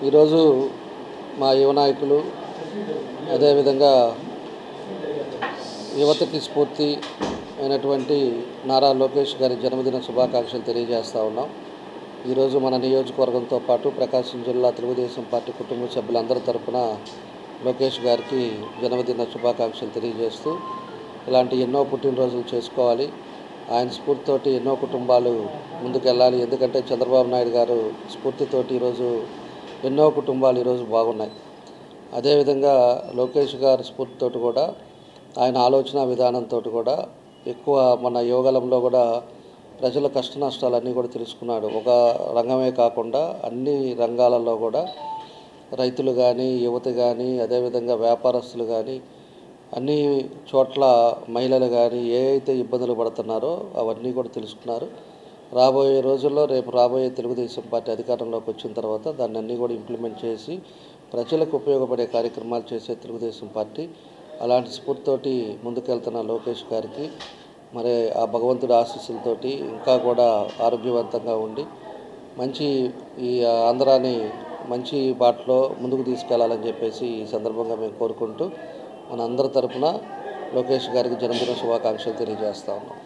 ఈరోజు మా యువ నాయకులు అదేవిధంగా యువతకి స్ఫూర్తి అయినటువంటి నారా లోకేష్ గారి జన్మదిన శుభాకాంక్షలు తెలియజేస్తూ ఉన్నాం. ఈరోజు మన నియోజకవర్గంతో పాటు ప్రకాశం జిల్లా తెలుగుదేశం పార్టీ కుటుంబ సభ్యులందరి తరపున లోకేష్ గారికి జన్మదిన శుభాకాంక్షలు తెలియజేస్తూ ఇలాంటి ఎన్నో పుట్టినరోజులు చేసుకోవాలి. ఆయన స్ఫూర్తితోటి ఎన్నో కుటుంబాలు ముందుకెళ్ళాలి. ఎందుకంటే చంద్రబాబు నాయుడు గారు స్ఫూర్తితోటి ఈరోజు ఎన్నో కుటుంబాలు ఈరోజు బాగున్నాయి. అదేవిధంగా లోకేష్ గారి స్ఫూర్తితో కూడా ఆయన ఆలోచన విధానంతో కూడా ఎక్కువ మన యువగలంలో కూడా ప్రజల కష్ట నష్టాలన్నీ కూడా తెలుసుకున్నాడు. ఒక రంగమే కాకుండా అన్ని రంగాలలో కూడా రైతులు కానీ యువత కానీ అదేవిధంగా వ్యాపారస్తులు కానీ అన్ని చోట్ల మహిళలు కానీ ఏ అయితే ఇబ్బందులు పడుతున్నారో అవన్నీ కూడా తెలుసుకున్నారు. రాబోయే రోజుల్లో రేపు రాబోయే తెలుగుదేశం పార్టీ అధికారంలోకి వచ్చిన తర్వాత దాన్ని అన్నీ కూడా ఇంప్లిమెంట్ చేసి ప్రజలకు ఉపయోగపడే కార్యక్రమాలు చేసే తెలుగుదేశం పార్టీ అలాంటి స్ఫూర్తితోటి ముందుకెళ్తున్న లోకేష్ గారికి మరి ఆ భగవంతుడి ఆశీస్సులతోటి ఇంకా కూడా ఆరోగ్యవంతంగా ఉండి మంచి ఈ ఆంధ్రాని మంచి బాటలో ముందుకు తీసుకెళ్లాలని చెప్పేసి ఈ సందర్భంగా మేము కోరుకుంటూ మన అందరి తరపున లోకేష్ గారికి జన్మదిన శుభాకాంక్షలు తెలియజేస్తా ఉన్నాం.